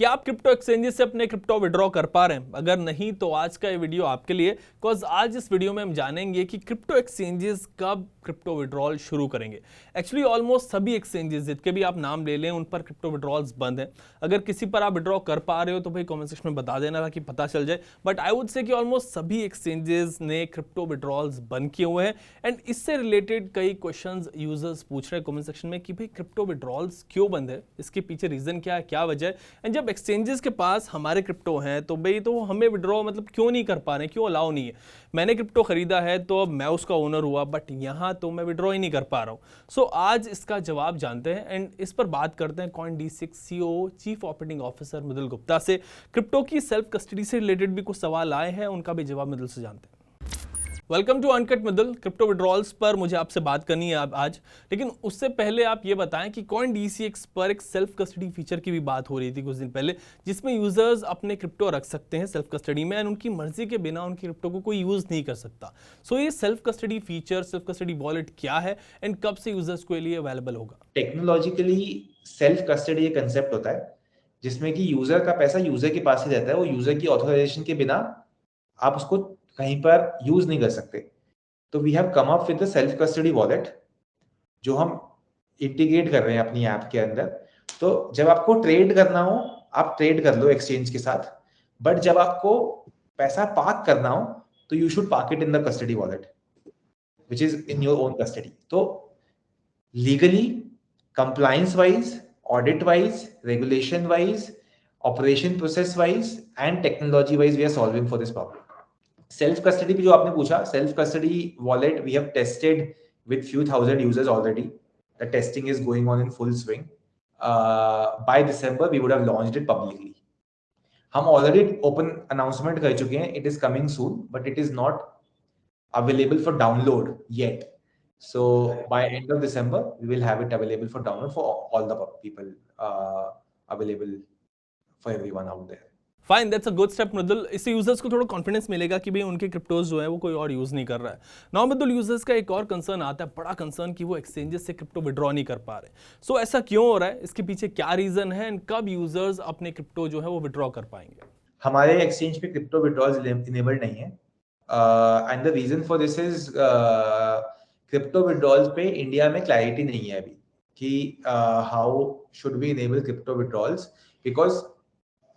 क्या आप crypto exchanges से अपने क्रिप्टो विड्रॉ कर पा रहे हैं? अगर नहीं तो आज का ये वीडियो आपके लिए, बिकॉज आज इस वीडियो में हम जानेंगे कि क्रिप्टो एक्सचेंजेस कब क्रिप्टो विड्रॉल शुरू करेंगे। एक्चुअली ऑलमोस्ट सभी एक्सचेंजेस जितके भी आप नाम ले लें उन पर क्रिप्टो विड्रॉल्स बंद हैं। अगर किसी पर आप विड्रॉ कर पा रहे हो तो भाई कमेंट सेक्शन में बता देना ताकि पता चल जाए। बट आई वुड से कि ऑलमोस्ट सभी एक्सचेंजेस ने क्रिप्टो विड्रॉल्स बंद किए हुए हैं एंड इससे रिलेटेड कई क्वेश्चंस यूजर्स पूछ रहे हैं कमेंट सेक्शन में कि भाई क्रिप्टो विड्रॉल्स क्यों बंद है, इसके पीछे रीजन क्या है, क्या वजह है। एंड जब एक्सचेंजेस के पास हमारे क्रिप्टो हैं तो भाई तो हमें विड्रॉ मतलब क्यों नहीं कर पा रहे, क्यों अलाउ नहीं है। मैंने क्रिप्टो खरीदा है तो अब मैं उसका ओनर हुआ, बट यहाँ तो मैं विड्रॉ ही नहीं कर पा रहा हूँ। सो आज इसका जवाब जानते हैं एंड इस पर बात करते हैं CoinDesk CEO chief operating officer Mridul Gupta से। क्रिप्टो की सेल्फ कस्टडी से रिलेटेड भी कुछ सवाल आए हैं, उनका भी जवाब मृदुल से जानते हैं। Welcome to uncut Mridul. Crypto withdrawals पर मुझे आपसे बात करनी है आज, लेकिन उससे पहले आप ये बताएं कि CoinDesk पर एक सेल्फ कस्टडी फीचर की भी बात हो रही थी कुछ दिन पहले, जिसमें यूजर्स अपने क्रिप्टो रख सकते हैं सेल्फ कस्टडी में एंड उनकी मर्जी के बिना उनकी क्रिप्टो को कोई यूज नहीं कर सकता। सो ये self custody feature, self custody wallet क्या है एंड कब से यूजर्स के लिए अवेलेबल होगा? टेक्नोलॉजिकली सेल्फ कस्टडी एक कंसेप्ट होता है जिसमें कि यूजर का पैसा यूजर के पास ही रहता है। वो यूजर की ऑथराइजेशन के बिना आप उसको कहीं पर यूज नहीं कर सकते। तो we have come up with the self custody wallet जो हम इंटीग्रेट कर रहे हैं अपनी ऐप के अंदर। तो जब आपको ट्रेड करना हो आप ट्रेड कर लो एक्सचेंज के साथ, बट जब आपको पैसा पार्क करना हो तो you should park it in the custody wallet which is in your own custody. तो legally, compliance wise, audit wise, regulation wise, operation process wise and technology wise we are solving for this problem. Self custody भी जो आपने पूछा, self custody wallet we have tested with few thousand users already. The testing is going on in full swing. By December we would have launched it publicly. हम already open announcement कर चुके हैं, it is coming soon, but it is not available for download yet. So by end of December, we will have it available for download for all the people, available for everyone out there. Fine, that's a good step Mridul. इससे users को थोड़ा confidence मिलेगा कि भाई उनके cryptos जो है वो कोई और यूज नहीं कर रहा है। नाउ मृदुल, यूजर्स का एक और कंसर्न आता है, बड़ा कंसर्न, कि वो एक्सचेंजेस से क्रिप्टो विड्रॉ नहीं कर पा रहे। सो ऐसा क्यों हो रहा है, इसके पीछे क्या रीजन है एंड कब यूजर्स अपने क्रिप्टो जो है वो विड्रॉ कर पाएंगे? हमारे एक्सचेंज पे क्रिप्टो विड्रॉल्स इनेबल्ड नहीं है and the reason for this is crypto withdrawals पे इंडिया में क्लैरिटी नहीं है अभी कि how should we enable crypto withdrawals. Because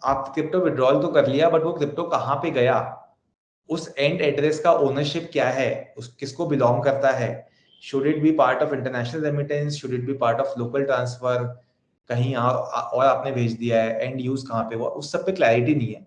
आप क्रिप्टो विड्रॉल तो कर लिया, बट वो क्रिप्टो कहाँ पे गया, उस एंड एड्रेस का ओनरशिप क्या है, उस किसको बिलोंग करता है, should it be part of international remittance, should it be part of local transfer, कहीं और आपने भेज दिया है, एंड यूज कहाँ पे, वो उस सब पे क्लैरिटी नहीं है।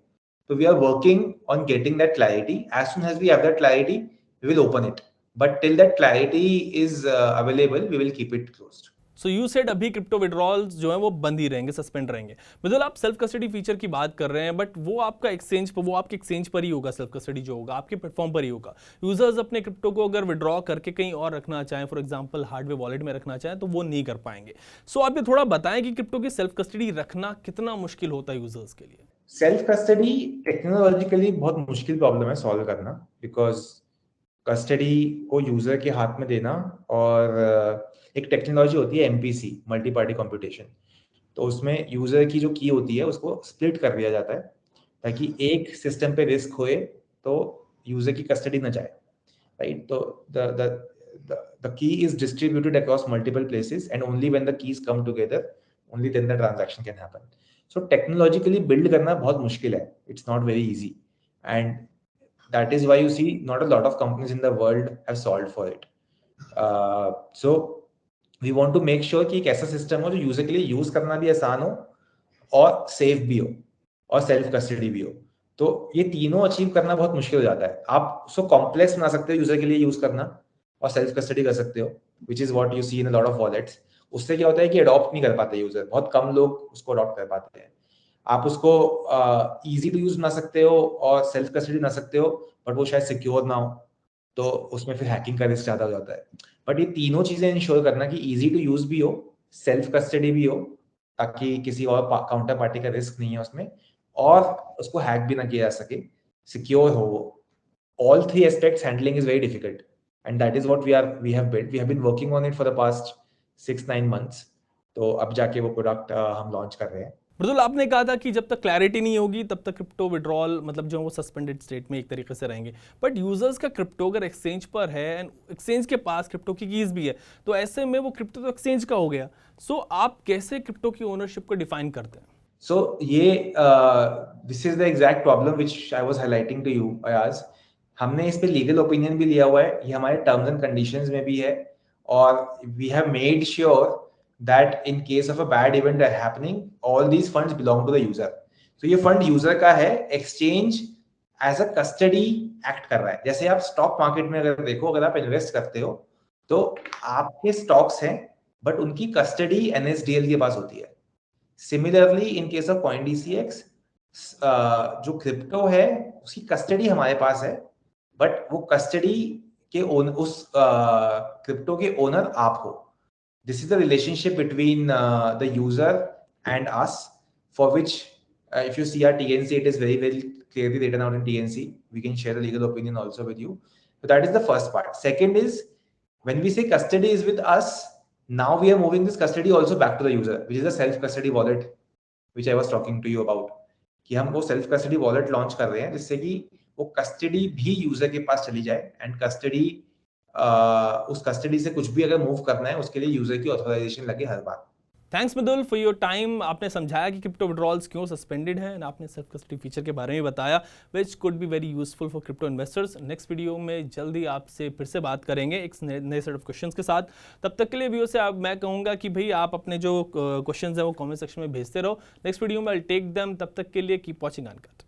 तो we are working on getting that clarity. As soon as we have that clarity we will open it, but till that clarity is available we will keep it closed. So you said अभी crypto withdrawals जो है वो बंद ही रहेंगे, suspend रहेंगे। मतलब आप self custody feature की बात कर रहे हैं, बट वो आपका एक्सचेंज पर, वो आपके एक्सचेंज पर ही होगा, सेल्फ कस्टडी जो होगा आपके प्लेटफॉर्म पर ही होगा। यूजर्स अपने क्रिप्टो को अगर विड्रॉ करके कहीं और रखना चाहें, फॉर एग्जांपल हार्डवेयर वॉलेट में रखना चाहें, तो वो नहीं कर पाएंगे। सो आप ये थोड़ा बताएं कि क्रिप्टो की सेल्फ कस्टडी रखना कितना मुश्किल होता है यूजर्स के लिए? सेल्फ कस्टडी टेक्नोलॉजिकली बहुत मुश्किल प्रॉब्लम है सॉल्व करना, बिकॉज कस्टडी को यूजर के हाथ में देना, और एक टेक्नोलॉजी होती है एमपीसी, मल्टी पार्टी कंप्यूटेशन। तो उसमें यूजर की जो की होती है उसको स्प्लिट कर दिया जाता है ताकि एक सिस्टम पे रिस्क होए तो यूजर की कस्टडी न जाए, राइट। तो the key is distributed across multiple places and only when the keys come together only then the transaction can happen. So technologically build करना बहुत मुश्किल है, it's not very easy, and that is why you see not a lot of companies in the world have solved for it. So we want to make sure कि एक ऐसा system हो जो user के लिए यूज करना भी आसान हो और सेफ भी हो और सेल्फ कस्टडी भी हो। तो ये तीनों अचीव करना बहुत मुश्किल हो जाता है। आप उसको कॉम्प्लेक्स बना सकते हो यूजर के लिए यूज करना और सेल्फ कस्टडी कर सकते हो, which is what you see in a lot of wallets. उससे क्या होता है कि अडॉप्ट नहीं कर पाते यूजर, बहुत कम लोग उसको अडॉप्ट कर पाते हैं। आप उसको इजी टू यूज बना सकते हो और सेल्फ कस्टडी बना सकते हो, बट वो शायद सिक्योर ना हो, तो उसमें फिर हैकिंग का रिस्क ज्यादा हो जाता है। बट ये तीनों चीजें इंश्योर करना कि इजी टू यूज भी हो, सेल्फ कस्टडी भी हो, ताकि किसी और काउंटर पार्टी का रिस्क नहीं है उसमें, और उसको हैक भी ना किया जा सके, सिक्योर हो वो। All three aspects handling is very difficult, and that is what we have built. We have been working on it for the past 6-9 months. तो अब जाके वो प्रोडक्ट हम लॉन्च कर रहे हैं। मृदुल, आपने कहा था कि जब तक क्लैरिटी नहीं होगी तब तक क्रिप्टो विड्रॉल मतलब जो वो सस्पेंडेड स्टेट में एक तरीके से रहेंगे। बट यूजर्स का क्रिप्टो अगर एक्सचेंज पर है एंड एक्सचेंज के पास क्रिप्टो की कीज भी है, तो ऐसे में वो क्रिप्टो तो एक्सचेंज का हो गया। सो आप कैसे क्रिप्टो की ओनरशिप को डिफाइन करते हैं? So ये this is the exact problem which I was highlighting to you Ayaz. हमने इस पे लीगल ओपिनियन भी लिया हुआ है, ये हमारे टर्म्स एंड कंडीशंस में भी है, और we have made sure that in case of a bad event happening all these funds belong to the user. तो ये फंड यूजर का है, exchange as a custody act कर रहा है। जैसे आप स्टॉक मार्केट में अगर देखो, अगर आप इन्वेस्ट करते हो तो आपके स्टॉक्स हैं बट उनकी कस्टडी एनएसडीएल के पास होती है। Similarly in case of CoinDCX, जो क्रिप्टो है उसकी कस्टडी हमारे पास है, बट वो कस्टडी के उस क्रिप्टो के ओनर आप हो। This is the relationship between the user and us, for which if you see our TNC, it is very very clearly written out in TNC. We can share the legal opinion also with you. So that is the first part. Second is, when we say custody is with us, now we are moving this custody also back to the user, which is a self custody wallet which I was talking to you about, कि हम वो self custody wallet launch कर रहे हैं जिससे कि वो custody भी user के पास चली जाए, and custody उस custody से कुछ भी अगर move करना है उसके लिए user की authorization लगे हर बार। Thanks Mridul for your time. आपने समझाया कि क्रिप्टो विड्रॉल्स क्यों सस्पेंडेड हैं, आपने सेल्फ कस्टडी फीचर के बारे में बताया which could be very useful for crypto investors. Next video में जल्दी आपसे फिर से बात करेंगे एक नए सेट ऑफ क्वेश्चंस के साथ। तब तक के लिए व्यूअर्स से मैं कहूँगा कि भाई आप अपने जो क्वेश्चंस हैं वो कमेंट सेक्शन में भेजते रहो। नेक्स्ट वीडियो में आई टेक देम। तब तक के लिए कीप वॉचिंग अनकट।